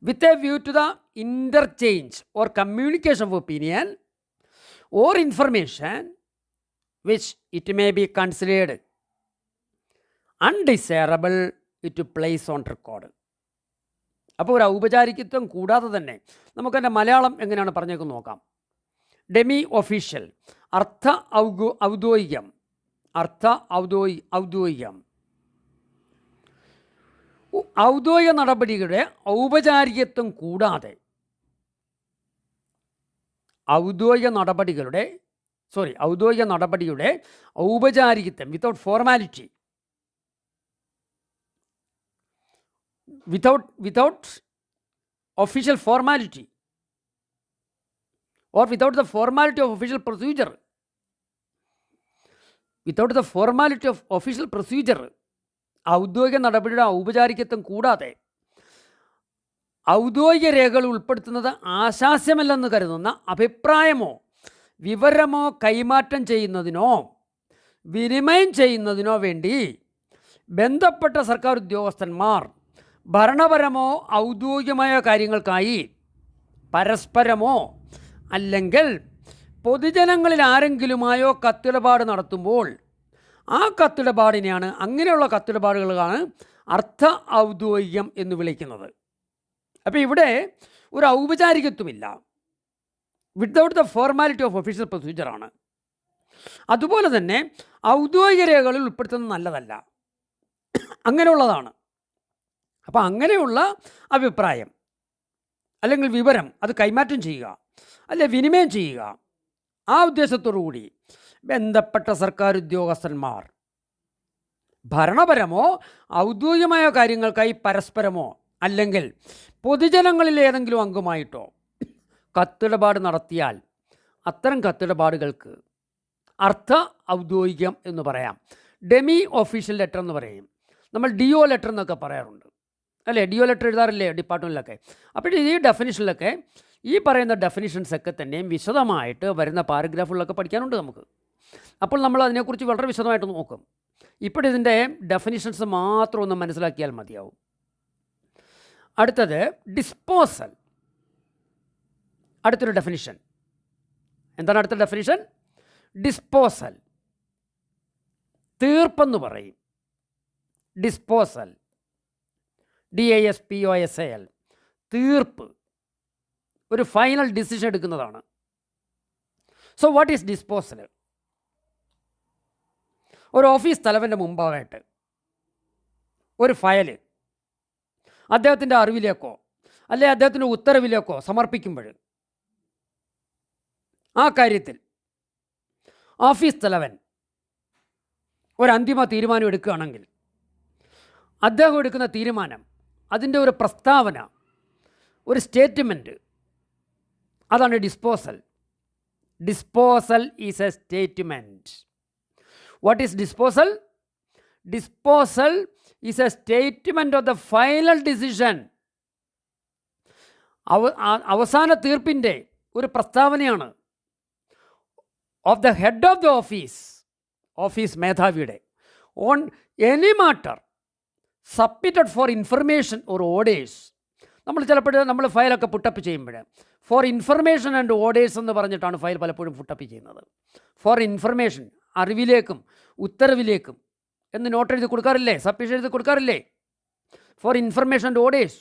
with a view to the interchange or communication of opinion or information which it may be considered undesirable to place on record. അപ്പോൾ ഒരു ഔപചാരികത്വം കൂടാതെ തന്നെ നമുക്കതിൻ്റെ മലയാളം എങ്ങനെയാണ് പറഞ്ഞേക്കെന്ന് നോക്കാം. Demi official, അർദ്ധ ഔദ്യോഗികം. അർദ്ധ ഔദ്യോഗികം ഔദ്യോഗിക നടപടികളുടെ ഔപചാരികത്വം കൂടാതെ, ഔദ്യോഗിക നടപടിയുടെ ഔപചാരികത്വം without formality, without official formality or without the formality of official procedure, without the formality of official procedure, ഔദ്യോഗിക നടപടിയുടെ ഔപചാരികത്വം കൂടാതെ ഔദ്യോഗിക രേഖകൾ ഉൾപ്പെടുത്തുന്നത് ആശാസ്യമല്ലെന്ന് കരുതുന്ന അഭിപ്രായമോ വിവരമോ കൈമാറ്റം ചെയ്യുന്നതിനോ വിനിമയം ചെയ്യുന്നതിനോ വേണ്ടി ബന്ധപ്പെട്ട സർക്കാർ ഉദ്യോഗസ്ഥന്മാർ ഭരണപരമോ ഔദ്യോഗികമായ കാര്യങ്ങൾക്കായി പരസ്പരമോ അല്ലെങ്കിൽ പൊതുജനങ്ങളിൽ ആരെങ്കിലുമായോ കത്തിടപാട് നടത്തുമ്പോൾ ആ കത്തിടപാടിനെയാണ്, അങ്ങനെയുള്ള കത്തിടപാടുകളാണ് അർദ്ധ ഔദ്യോഗികം എന്ന് വിളിക്കുന്നത്. അപ്പോൾ ഇവിടെ ഒരു ഔപചാരികത്വമില്ല, without the formality of official പ്രൊസീജിയറാണ്. അതുപോലെ തന്നെ ഔദ്യോഗിക രേഖകളിൽ ഉൾപ്പെടുത്തുന്നത് നല്ലതല്ല, അങ്ങനെയുള്ളതാണ്. അപ്പോൾ അങ്ങനെയുള്ള അഭിപ്രായം അല്ലെങ്കിൽ വിവരം അത് കൈമാറ്റം ചെയ്യുക അല്ലെ വിനിമയം ചെയ്യുക, ആ ഉദ്ദേശത്തോടു കൂടി ബന്ധപ്പെട്ട സർക്കാർ ഉദ്യോഗസ്ഥന്മാർ ഭരണപരമോ ഔദ്യോഗികമായ കാര്യങ്ങൾക്കായി പരസ്പരമോ അല്ലെങ്കിൽ പൊതുജനങ്ങളിൽ ഏതെങ്കിലും അംഗമായിട്ടോ കത്തിടപാട് നടത്തിയാൽ അത്തരം കത്തിടപാടുകൾക്ക് അർദ്ധ ഔദ്യോഗികം എന്ന് പറയാം. ഡെമി ഒഫീഷ്യൽ ലെറ്റർ എന്ന് പറയും. നമ്മൾ DO ലെറ്റർ എന്നൊക്കെ പറയാറുണ്ട് അല്ലേ? DO ലെറ്റർ എഴുതാറില്ലേ ഡിപ്പാർട്ട്മെൻറ്റിലൊക്കെ? അപ്പോൾ ഈ ഡെഫിനിഷനിലൊക്കെ ഈ പറയുന്ന ഡെഫിനിഷൻസൊക്കെ തന്നെയും വിശദമായിട്ട് വരുന്ന പാരഗ്രാഫുകളിലൊക്കെ പഠിക്കാനുണ്ട് നമുക്ക്. അപ്പോൾ നമ്മൾ അതിനെക്കുറിച്ച് വളരെ വിശദമായിട്ട് നോക്കും. ഇപ്പോൾ ഇതിൻ്റെ ഡെഫിനിഷൻസ് മാത്രം ഒന്ന് മനസ്സിലാക്കിയാൽ മതിയാവും. അടുത്തത് ഡിസ്പോസൽ. അടുത്തൊരു ഡെഫിനിഷൻ എന്താണ്? അടുത്ത ഡെഫിനിഷൻ ഡിസ്പോസൽ. തീർപ്പെന്ന് പറയും. ഡിസ്പോസൽ, DISPOSAL, തീർപ്പ്, ഒരു ഫൈനൽ ഡിസിഷൻ എടുക്കുന്നതാണ്. So what is disposal? ഒരു ഓഫീസ് തലവൻ്റെ മുമ്പായിട്ട് ഒരു ഫയൽ അദ്ദേഹത്തിൻ്റെ അറിവിലേക്കോ അല്ലെ അദ്ദേഹത്തിൻ്റെ ഉത്തരവിലേക്കോ സമർപ്പിക്കുമ്പോൾ ആ കാര്യത്തിൽ ഓഫീസ് തലവൻ ഒരു അന്തിമ തീരുമാനം എടുക്കുകയാണെങ്കിൽ അദ്ദേഹം എടുക്കുന്ന തീരുമാനം, അതിൻ്റെ ഒരു പ്രസ്താവന, ഒരു സ്റ്റേറ്റ്മെൻറ്റ്, അതാണ് disposal. Disposal is a statement. What is disposal? Disposal is a statement of the final decision. അവസാന തീർപ്പിൻ്റെ ഒരു പ്രസ്താവനയാണ് of the head of the office മേധാവിയുടെ on any matter submitted for information or orders. നമ്മൾ ഫയലൊക്കെ put up ചെയ്യുമ്പോൾ for information and orders എന്ന് പറഞ്ഞിട്ടാണ് ഫയൽ പലപ്പോഴും പുട്ടപ്പ് ചെയ്യുന്നത്. ഫോർ ഇൻഫർമേഷൻ, അറിവിലേക്കും ഉത്തരവിലേക്കും എന്ന് നോട്ട് എഴുതി കൊടുക്കാറില്ലേ? സബ്മിഷൻ എഴുതി കൊടുക്കാറില്ലേ? For information and orders.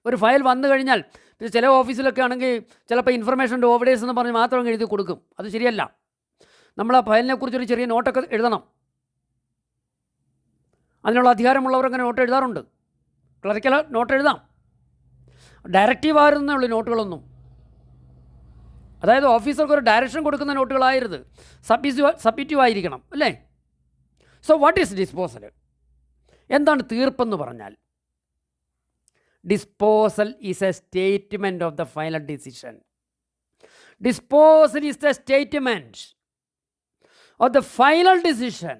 ഒരു ഫയൽ വന്നു കഴിഞ്ഞാൽ ചില ഓഫീസിലൊക്കെ ആണെങ്കിൽ ചിലപ്പോൾ ഇൻഫർമേഷൻ ആൻഡ് ഓർഡേഴ്സ് എന്ന് പറഞ്ഞ് മാത്രം എഴുതി കൊടുക്കും. അത് ശരിയല്ല. നമ്മൾ ആ ഫയലിനെക്കുറിച്ചൊരു ചെറിയ നോട്ടൊക്കെ എഴുതണം. അതിനുള്ള അധികാരമുള്ളവർ അങ്ങനെ നോട്ട് എഴുതാറുണ്ട്. ക്ലറിക്കൽ നോട്ട് എഴുതാം. ഡയറക്റ്റീവ് ആയിരുന്നുള്ള നോട്ടുകളൊന്നും, അതായത് ഓഫീസർക്ക് ഒരു ഡയറക്ഷൻ കൊടുക്കുന്ന നോട്ടുകളായിരുത്, സബ്മിറ്റീവ് ആയിരിക്കണം അല്ലേ. So what is disposal? എന്താണ് തീർപ്പെന്ന് പറഞ്ഞാൽ? Disposal is a statement of the final decision. Disposal is the statement of the final decision.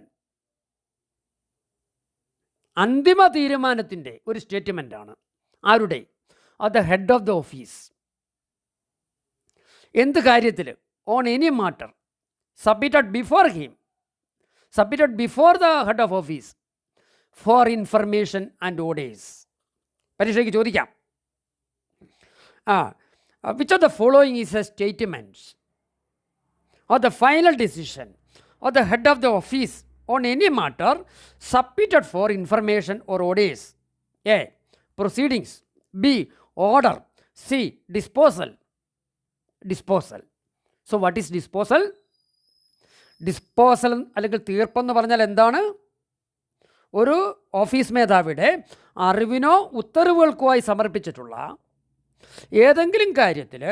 അന്തിമ തീരുമാനത്തിൻ്റെ ഒരു സ്റ്റേറ്റ്മെൻറ്റാണ്. ആരുടെ? Of the head of the office. എന്ത് കാര്യത്തിൽ? On any matter submitted before him, submitted before the head of office four information and orders. പരീക്ഷയ്ക്ക് ചോദിക്കാം. Which of the following is a statement of the final decision of the head of the office on any matter submitted for information or orders? A. Proceedings. B. Order. C. Disposal. Disposal. So what is disposal? Disposal അല്ലെങ്കിൽ തീർപ്പെന്ന് പറഞ്ഞാൽ എന്താണ്? ഒരു office മേധാവിയുടെ അറിവിനോ ഉത്തരവുകൾക്കോ ആയി സമർപ്പിച്ചിട്ടുള്ള ഏതെങ്കിലും കാര്യത്തിൽ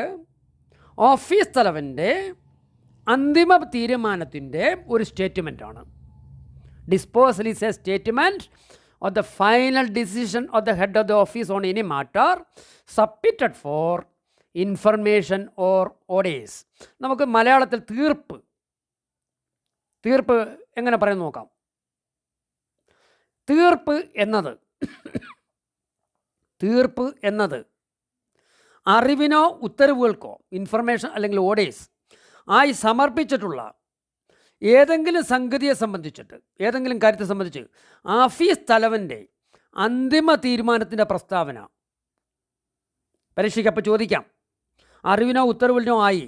office തലവൻ്റെ അന്തിമ തീരുമാനത്തിൻ്റെ ഒരു സ്റ്റേറ്റ്മെൻറ്റാണ്. Disposal is a statement of the final decision of the head of the office on any matter submitted for information or orders. നമുക്ക് മലയാളത്തിൽ തീർപ്പ് എങ്ങനെ പറയാൻ നോക്കാം. തീർപ്പ് എന്നത് അറിവിനോ ഉത്തരവുകൾക്കോ, ഇൻഫർമേഷൻ അല്ലെങ്കിൽ ഓർഡേഴ്സ് ആയി സമർപ്പിച്ചിട്ടുള്ള ഏതെങ്കിലും സംഗതിയെ സംബന്ധിച്ചിട്ട്, ഏതെങ്കിലും കാര്യത്തെ സംബന്ധിച്ച് ഓഫീസ് തലവൻ്റെ അന്തിമ തീരുമാനത്തിൻ്റെ പ്രസ്താവന. പരീക്ഷയ്ക്ക് അപ്പോൾ ചോദിക്കാം, അറിവിനോ ഉത്തരവിനോ ആയി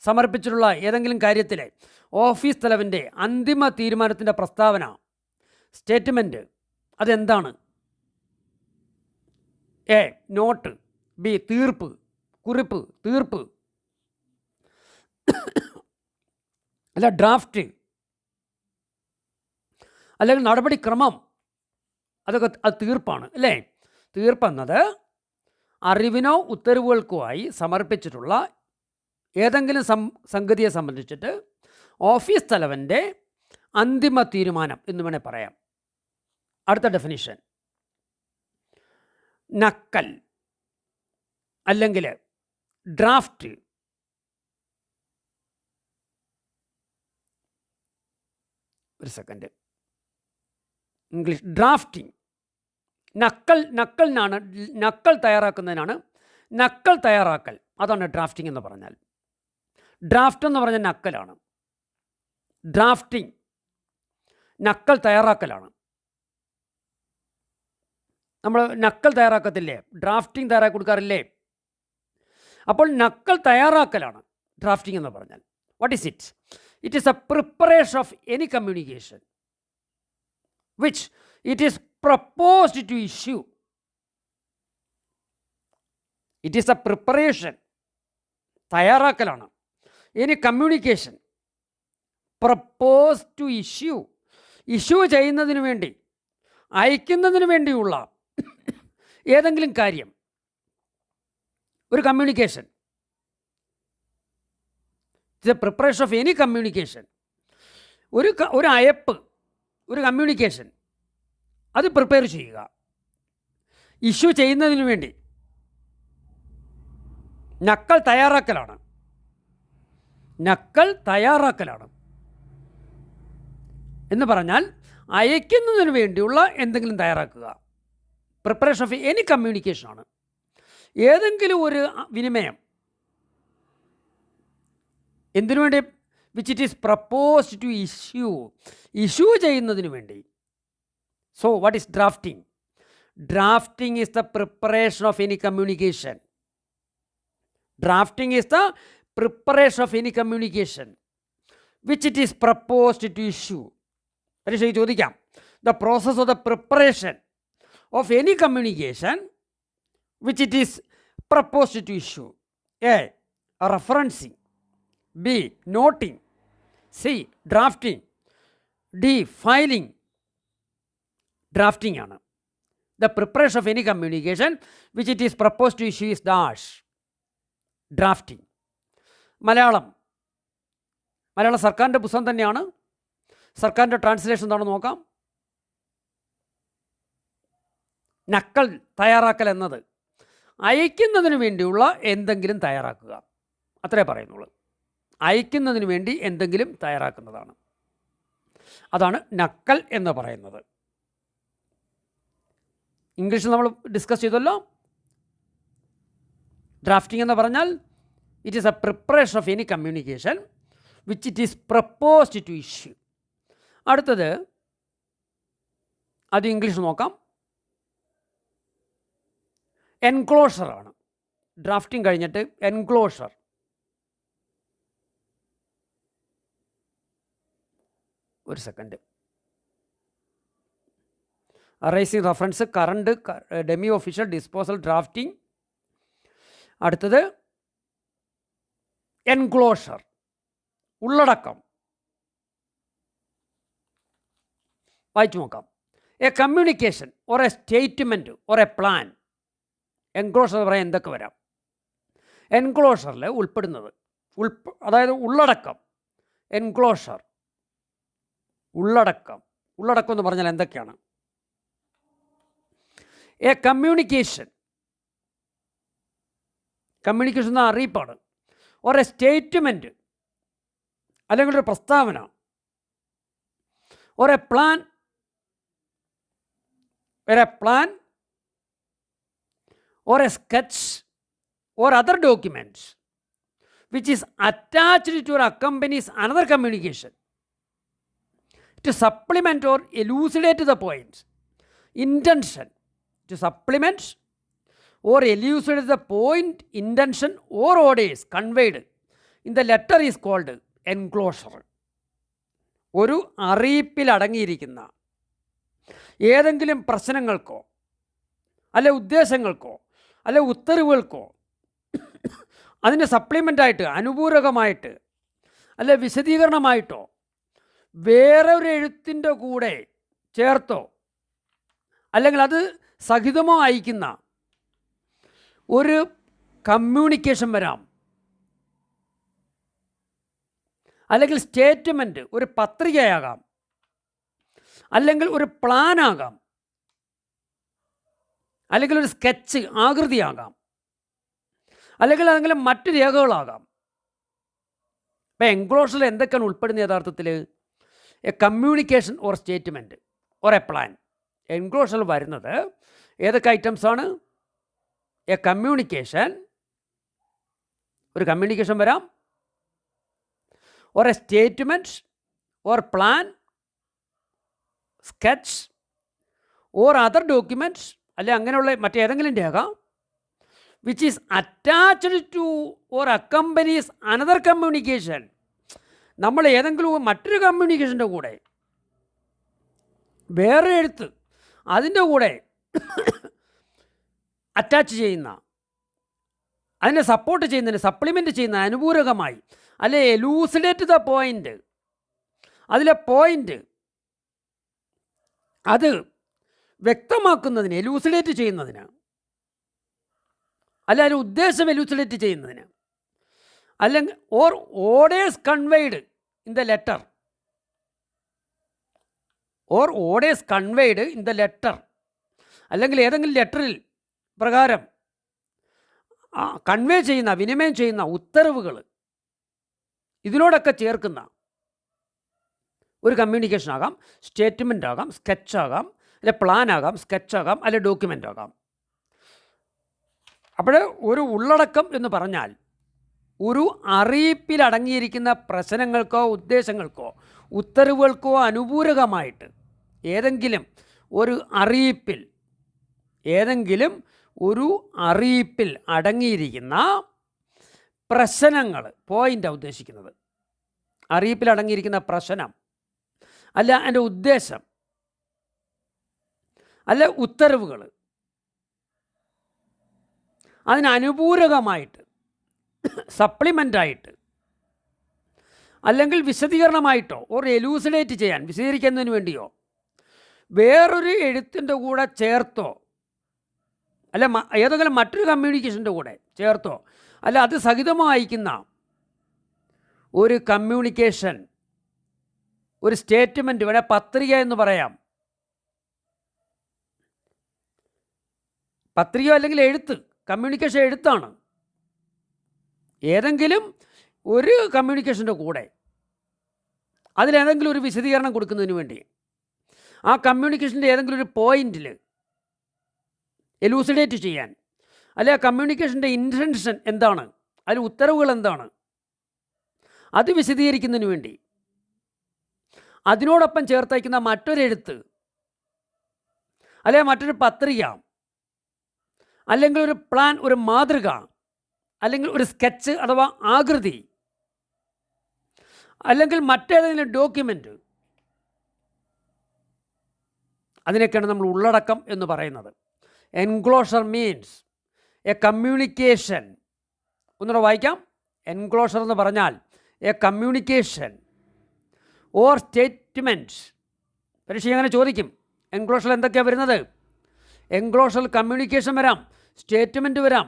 സമർപ്പിച്ചിട്ടുള്ള ഏതെങ്കിലും കാര്യത്തിലെ ഓഫീസ് തലവൻ്റെ അന്തിമ തീരുമാനത്തിൻ്റെ പ്രസ്താവന, സ്റ്റേറ്റ്മെൻറ്റ്, അതെന്താണ്? എ. നോട്ട്. ബി. തീർപ്പ്, കുറിപ്പ്, തീർപ്പ്, അല്ല ഡ്രാഫ്റ്റ്, അല്ലെങ്കിൽ നടപടിക്രമം. അതൊക്കെ അത് തീർപ്പാണ് അല്ലേ. തീർപ്പെന്നത് അറിവിനോ ഉത്തരവുകൾക്കോ ആയി സമർപ്പിച്ചിട്ടുള്ള ഏതെങ്കിലും സംഗതിയെ സംബന്ധിച്ചിട്ട് ഓഫീസ് തലവൻ്റെ അന്തിമ തീരുമാനം എന്ന് വേണേൽ പറയാം. അടുത്ത ഡെഫിനിഷൻ, നക്കൽ അല്ലെങ്കിൽ ഡ്രാഫ്റ്റ്. ഒരു സെക്കൻഡ്, ഇംഗ്ലീഷ് ഡ്രാഫ്റ്റിംഗ്. നക്കൽ തയ്യാറാക്കുന്നതിനാണ് നക്കൽ തയ്യാറാക്കൽ, അതാണ് ഡ്രാഫ്റ്റിംഗ് എന്ന് പറഞ്ഞാൽ. ഡ്രാഫ്റ്റ് എന്ന് പറഞ്ഞാൽ നക്കലാണ്. ഡ്രാഫ്റ്റിംഗ് നക്കൽ തയ്യാറാക്കലാണ്. നമ്മൾ നക്കൽ തയ്യാറാക്കത്തില്ലേ, ഡ്രാഫ്റ്റിംഗ് തയ്യാറാക്കി കൊടുക്കാറില്ലേ? അപ്പോൾ നക്കൽ തയ്യാറാക്കലാണ് ഡ്രാഫ്റ്റിംഗ് എന്ന് പറഞ്ഞാൽ. What is it? It is a preparation of any communication which it is proposed to issue. It is a preparation, തയ്യാറാക്കലാണ്. any communication proposed to issue, issue ചെയ്യുന്നതിന് വേണ്ടി, അയക്കുന്നതിന് വേണ്ടിയുള്ള ഏതെങ്കിലും കാര്യം, ഒരു communication. The preparation of any communication. ഒരു അയപ്പ്, ഒരു communication, അത് prepare ചെയ്യുക, ഇഷ്യൂ ചെയ്യുന്നതിന് വേണ്ടി. നക്കൽ തയ്യാറാക്കലാണ്. എന്ന് പറഞ്ഞാൽ അയക്കുന്നതിന് വേണ്ടിയുള്ള എന്തെങ്കിലും തയ്യാറാക്കുക. പ്രിപ്പറേഷൻ ഓഫ് എനി കമ്മ്യൂണിക്കേഷനാണ്. ഏതെങ്കിലും ഒരു വിനിമയം എന്തിനു വേണ്ടി? Which it is proposed to issue ചെയ്യുന്നതിന് വേണ്ടി. So what is drafting? Drafting is the preparation of any communication. Drafting is the preparation of any communication which it is proposed to issue. പരീക്ഷയ്ക്ക് ചോദിക്കാം, the process of the preparation of any communication which it is proposed to issue. A. Referencing. B. Noting. C drafting. D filing. Drafting ആണ്. The preparation of any communication which it is propose to issue is dash. Drafting. Malayalam സർക്കാരിൻ്റെ പുസ്തകം തന്നെയാണ്. സർക്കാരിൻ്റെ translation എന്താണെന്ന് നോക്കാം. നക്കൽ, തയ്യാറാക്കൽ എന്നത് അയക്കുന്നതിന് വേണ്ടിയുള്ള എന്തെങ്കിലും തയ്യാറാക്കുക, അത്രേ പറയുന്നുള്ളൂ. അയക്കുന്നതിന് വേണ്ടി എന്തെങ്കിലും തയ്യാറാക്കുന്നതാണ്, അതാണ് നക്കൽ എന്ന് പറയുന്നത്. ഇംഗ്ലീഷിൽ നമ്മൾ ഡിസ്കസ് ചെയ്തല്ലോ. ഡ്രാഫ്റ്റിംഗ് എന്ന് പറഞ്ഞാൽ it is a preparation of any communication which it is proposed to issue. അടുത്തത് അത് ഇംഗ്ലീഷ് നോക്കാം. എൻക്ലോഷറാണ്. ഡ്രാഫ്റ്റിംഗ് കഴിഞ്ഞിട്ട് എൻക്ലോഷർ. ഒരു second. Arising reference, current, demi official, disposal, drafting. അടുത്തത് എൻക്ലോഷർ, ഉള്ളടക്കം. വായിച്ചു നോക്കാം. A communication or a statement or a plan. Enclosure പറയാൻ എന്തൊക്കെ വരാം? എൻക്ലോഷറിൽ ഉൾപ്പെടുന്നത് അതായത് ഉള്ളടക്കം. എൻക്ലോഷർ, ഉള്ളടക്കം. ഉള്ളടക്കം എന്ന് പറഞ്ഞാൽ എന്തൊക്കെയാണ്? എ കമ്മ്യൂണിക്കേഷൻ എന്ന അറിയിപ്പാണ്. ഓർ എ സ്റ്റേറ്റ്മെൻറ്റ് അല്ലെങ്കിൽ ഒരു പ്രസ്താവന. Or a plan or a sketch or other documents which is attached to or accompanies another communication to supplement or elucidate the point. Intention, to supplement or elucidate the point, intention or orders conveyed in the letter is called enclosure. ഒരു അറിയിപ്പിൽ അടങ്ങിയിരിക്കുന്ന ഏതെങ്കിലും പ്രശ്നങ്ങൾക്കോ അല്ലെ ഉദ്ദേശങ്ങൾക്കോ അല്ലെ ഉത്തരവുകൾക്കോ അതിന് സപ്ലിമെൻ്റായിട്ട്, അനുപൂരകമായിട്ട്, അല്ലെ വിശദീകരണമായിട്ടോ വേറെ ഒരു എഴുത്തിൻ്റെ കൂടെ ചേർത്തോ അല്ലെങ്കിൽ അത് സഹിതമോ അയക്കുന്ന ഒരു കമ്മ്യൂണിക്കേഷൻ വരാം. അല്ലെങ്കിൽ സ്റ്റേറ്റ്മെൻറ്റ്, ഒരു പത്രികയാകാം, അല്ലെങ്കിൽ ഒരു പ്ലാനാകാം, അല്ലെങ്കിൽ ഒരു സ്കെച്ച്, ആകൃതിയാകാം, അല്ലെങ്കിൽ മറ്റ് രേഖകളാകാം. ഇപ്പം എൻക്ലോഷറിൽ എന്തൊക്കെയാണ് ഉൾപ്പെടുന്നത് യഥാർത്ഥത്തിൽ? A communication or statement or a plan. എൻക്ലോഷറിൽ വരുന്നത് ഏതൊക്കെ ഐറ്റംസാണ്? എ കമ്മ്യൂണിക്കേഷൻ, ഒരു കമ്മ്യൂണിക്കേഷൻ വരാം. Or a statement or plan, sketch or other documents, അല്ലെ അങ്ങനെയുള്ള മറ്റേതെങ്കിലും രേഖ which is attached to or accompanies another communication. നമ്മൾ ഏതെങ്കിലും മറ്റൊരു കമ്മ്യൂണിക്കേഷൻ്റെ കൂടെ വേറെ എഴുത്ത് അതിൻ്റെ കൂടെ അറ്റാച്ച് ചെയ്യുന്ന, അതിനെ സപ്പോർട്ട് ചെയ്യുന്നതിന്, സപ്ലിമെൻ്റ് ചെയ്യുന്ന, അനുപൂരകമായി, അല്ലെ എലൂസിഡേറ്റ് ദ പോയിൻ്റ്, അതിലെ പോയിൻ്റ് അത് വ്യക്തമാക്കുന്നതിന്, എലൂസിഡേറ്റ് ചെയ്യുന്നതിന്, അല്ല അതിൻ്റെ ഉദ്ദേശം എലൂസിഡേറ്റ് ചെയ്യുന്നതിന്, അല്ലെങ്കിൽ or orders conveyed in the letter, or orders conveyed in the letter, അല്ലെങ്കിൽ ഏതെങ്കിലും ലെറ്ററിൽ പ്രകാരം കൺവേ ചെയ്യുന്ന, വിനിമയം ചെയ്യുന്ന ഉത്തരവുകൾ ഇതിനോടൊക്കെ ചേർക്കുന്ന ഒരു കമ്മ്യൂണിക്കേഷൻ ആകാം. സ്റ്റേറ്റ്മെൻ്റ് ആകാം, സ്കെച്ച് ആകാം, അല്ലെ പ്ലാൻ ആകാം, സ്കെച്ച് ആകാം, അല്ലെ ഡോക്യുമെൻ്റ് ആകാം. അപ്പോൾ ഒരു ഉള്ളടക്കം എന്ന് പറഞ്ഞാൽ ഒരു അറിയിപ്പിൽ അടങ്ങിയിരിക്കുന്ന പ്രശ്നങ്ങൾക്കോ ഉദ്ദേശങ്ങൾക്കോ ഉത്തരവുകൾക്കോ അനുപൂരകമായിട്ട് ഏതെങ്കിലും ഒരു അറിയിപ്പിൽ അടങ്ങിയിരിക്കുന്ന പ്രശ്നങ്ങൾ, പോയിൻ്റാണ് ഉദ്ദേശിക്കുന്നത്. അറിയിപ്പിൽ അടങ്ങിയിരിക്കുന്ന പ്രശ്നം, അല്ല അതിൻ്റെ ഉദ്ദേശം, അല്ല ഉത്തരവുകൾ, അതിനനുപൂരകമായിട്ട്, സപ്ലിമെൻ്റായിട്ട്, അല്ലെങ്കിൽ വിശദീകരണമായിട്ടോ ഓർ എലൂസിഡേറ്റ് ചെയ്യാൻ വിശദീകരിക്കുന്നതിന് വേണ്ടിയോ വേറൊരു എഴുത്തിൻ്റെ കൂടെ ചേർത്തോ അല്ല ഏതെങ്കിലും മറ്റൊരു കമ്മ്യൂണിക്കേഷൻ്റെ കൂടെ ചേർത്തോ അല്ല അത് സഹിതമോ അയക്കുന്ന ഒരു കമ്മ്യൂണിക്കേഷൻ, ഒരു സ്റ്റേറ്റ്മെൻറ്റ് വേണേൽ പത്രിക എന്ന് പറയാം. പത്രിക അല്ലെങ്കിൽ എഴുത്ത്, കമ്മ്യൂണിക്കേഷൻ എഴുത്താണ്. ഏതെങ്കിലും ഒരു കമ്മ്യൂണിക്കേഷൻ്റെ കൂടെ അതിലേതെങ്കിലും ഒരു വിശദീകരണം കൊടുക്കുന്നതിന് വേണ്ടി ആ കമ്മ്യൂണിക്കേഷൻ്റെ ഏതെങ്കിലും ഒരു പോയിന്റിൽ എലൂസിഡേറ്റ് ചെയ്യാൻ, അല്ലെ ആ കമ്മ്യൂണിക്കേഷൻ്റെ ഇൻറ്റൻഷൻ എന്താണ്, അതിൽ ഉത്തരവുകൾ എന്താണ്, അത് വിശദീകരിക്കുന്നതിന് വേണ്ടി അതിനോടൊപ്പം ചേർത്തയക്കുന്ന മറ്റൊരെഴുത്ത്, അല്ലെങ്കിൽ മറ്റൊരു പത്രിക, അല്ലെങ്കിൽ ഒരു പ്ലാൻ, ഒരു മാതൃക, അല്ലെങ്കിൽ ഒരു സ്കെച്ച് അഥവാ ആകൃതി, അല്ലെങ്കിൽ മറ്റേതെങ്കിലും ഡോക്യുമെൻ്റ്, അതിനൊക്കെയാണ് നമ്മൾ ഉള്ളടക്കം എന്ന് പറയുന്നത്. Enclosure means A communication. ഒന്നുകൂടെ വായിക്കാം. എൻക്ലോഷർ എന്ന് പറഞ്ഞാൽ എ കമ്മ്യൂണിക്കേഷൻ ഓർ സ്റ്റേറ്റ്മെൻറ്റ്. പരീക്ഷ അങ്ങനെ ചോദിക്കും, എൻക്ലോഷറിൽ എന്തൊക്കെയാണ് വരുന്നത്? എൻക്ലോഷറിൽ കമ്മ്യൂണിക്കേഷൻ വരാം, സ്റ്റേറ്റ്മെൻറ്റ് വരാം,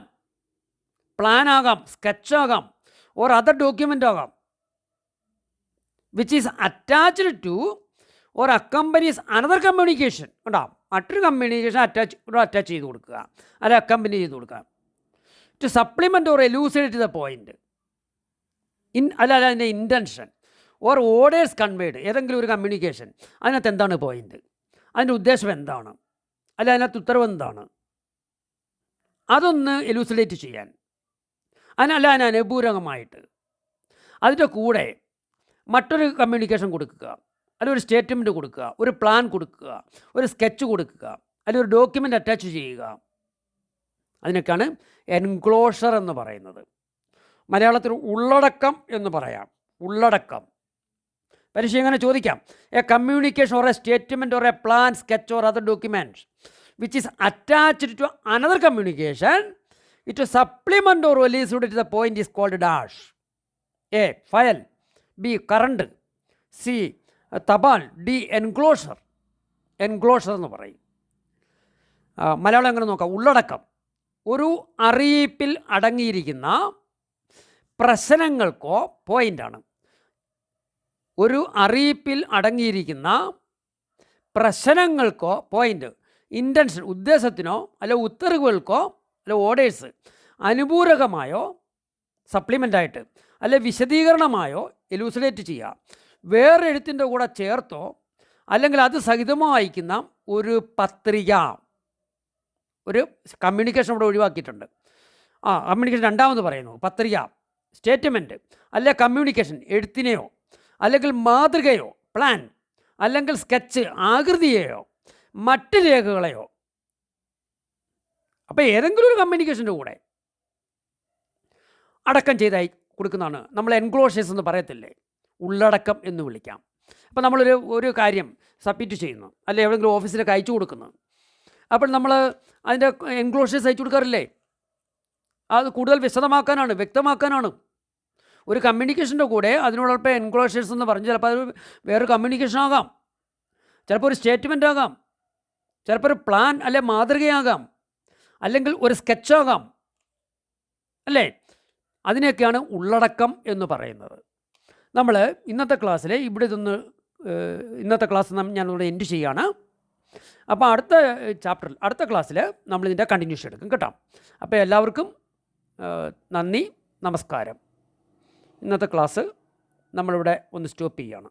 പ്ലാൻ ആകാം, സ്കെച്ചാകാം, ഓർ അതർ ഡോക്യുമെൻ്റ് ആകാം, which is attached to or accompanies another communication. ഉണ്ടാവും, മറ്റൊരു കമ്മ്യൂണിക്കേഷൻ അറ്റാച്ച് ചെയ്ത് കൊടുക്കുക, അല്ല അക്കമ്പനി ചെയ്ത് കൊടുക്കുക. To supplement or elucidate the point അല്ല അതിൻ്റെ ഇൻറ്റൻഷൻ ഓർ ഓർഡേഴ്സ് കൺവേഡ്. ഏതെങ്കിലും ഒരു കമ്മ്യൂണിക്കേഷൻ അതിനകത്ത് എന്താണ് പോയിൻ്റ്, അതിൻ്റെ ഉദ്ദേശം എന്താണ്, അല്ല അതിനകത്ത് ഉത്തരവ് എന്താണ്, അതൊന്ന് എലൂസിഡേറ്റ് ചെയ്യാൻ, അതിനല്ല അതിന് അനുപൂരകമായിട്ട് അതിൻ്റെ കൂടെ മറ്റൊരു കമ്മ്യൂണിക്കേഷൻ കൊടുക്കുക, അല്ലെങ്കിൽ ഒരു സ്റ്റേറ്റ്മെൻറ്റ് കൊടുക്കുക, ഒരു പ്ലാൻ കൊടുക്കുക, ഒരു സ്കെച്ച് കൊടുക്കുക, അല്ലെങ്കിൽ ഒരു ഡോക്യുമെൻ്റ് അറ്റാച്ച് ചെയ്യുക. അതിനൊക്കെയാണ് എൻക്ലോഷർ എന്ന് പറയുന്നത്. മലയാളത്തിൽ ഉള്ളടക്കം എന്ന് പറയാം. ഉള്ളടക്കം. പരീക്ഷ എങ്ങനെ ചോദിക്കാം? A communication or a statement or a plan, sketch or other document which is attached to another communication it to supplement or elucidate the point is called dash. A file, B current, C തപാൽ, D enclosure. Enclosure എന്ന് പറയും. മലയാളം എങ്ങനെ നോക്കാം? ഉള്ളടക്കം ഒരു അറിയിപ്പിൽ അടങ്ങിയിരിക്കുന്ന പ്രശ്നങ്ങൾക്കോ പോയിൻ്റാണ്. ഒരു അറിയിപ്പിൽ അടങ്ങിയിരിക്കുന്ന പ്രശ്നങ്ങൾക്കോ പോയിൻ്റ്, ഇൻറ്റൻഷൻ ഉദ്ദേശത്തിനോ അല്ല ഉത്തരവുകൾക്കോ അല്ല ഓർഡേഴ്സ് അനുപൂരകമായോ സപ്ലിമെൻ്റായിട്ട് അല്ലെ വിശദീകരണമായോ എലൂസിഡേറ്റ് ചെയ്യുക. വേറെ എഴുത്തിൻ്റെ കൂടെ ചേർത്തോ അല്ലെങ്കിൽ അത് സഹിതമോ അയക്കുന്ന ഒരു പത്രിക. ഒരു കമ്മ്യൂണിക്കേഷൻ ഇവിടെ ഒഴിവാക്കിയിട്ടുണ്ട്. കമ്മ്യൂണിക്കേഷൻ രണ്ടാമത് പറയുന്നു. പത്രിക, സ്റ്റേറ്റ്മെൻറ്റ്, അല്ലെ കമ്മ്യൂണിക്കേഷൻ എഴുത്തിനെയോ അല്ലെങ്കിൽ മാതൃകയോ പ്ലാൻ അല്ലെങ്കിൽ സ്കെച്ച് ആകൃതിയെയോ മറ്റ് രേഖകളെയോ. അപ്പോൾ ഏതെങ്കിലും ഒരു കമ്മ്യൂണിക്കേഷൻ്റെ കൂടെ അടക്കം ചെയ്തായി കൊടുക്കുന്നതാണ് നമ്മൾ എൻക്ലോഷേഴ്സ് എന്ന് പറയത്തില്ലേ, ഉള്ളടക്കം എന്ന് വിളിക്കാം. അപ്പോൾ നമ്മളൊരു കാര്യം സബ്മിറ്റ് ചെയ്യുന്നു, അല്ലെ എവിടെയെങ്കിലും ഓഫീസിലേക്ക് അയച്ചു കൊടുക്കുന്നു. അപ്പോൾ നമ്മൾ അതിൻ്റെ എൻക്ലോഷേഴ്സ് അയച്ചു കൊടുക്കാറില്ലേ? അത് കൂടുതൽ വിശദമാക്കാനാണ്, വ്യക്തമാക്കാനാണ്. ഒരു കമ്മ്യൂണിക്കേഷൻ്റെ കൂടെ അതിനോടൊപ്പം എൻക്ലോഷേഴ്സ് എന്ന് പറഞ്ഞ് ചിലപ്പോൾ അത് വേറൊരു കമ്മ്യൂണിക്കേഷൻ ആകാം, ചിലപ്പോൾ ഒരു സ്റ്റേറ്റ്മെൻ്റ് ആകാം, ചിലപ്പോൾ ഒരു പ്ലാൻ അല്ലെ മാതൃകയാകാം, അല്ലെങ്കിൽ ഒരു സ്കെച്ചാകാം, അല്ലേ? അതിനെയൊക്കെയാണ് ഉള്ളടക്കം എന്ന് പറയുന്നത്. നമ്മൾ ഇന്നത്തെ ക്ലാസ്സിൽ ഇന്നത്തെ ക്ലാസ് ഞാനിവിടെ എൻഡ് ചെയ്യുകയാണ്. അപ്പോൾ അടുത്ത ക്ലാസ്സിൽ നമ്മളിതിൻ്റെ കണ്ടിന്യൂഷൻ എടുക്കും കേട്ടോ. അപ്പോൾ എല്ലാവർക്കും നന്ദി, നമസ്കാരം. ഇന്നത്തെ ക്ലാസ് നമ്മളിവിടെ ഒന്ന് സ്റ്റോപ്പ് ചെയ്യുകയാണ്.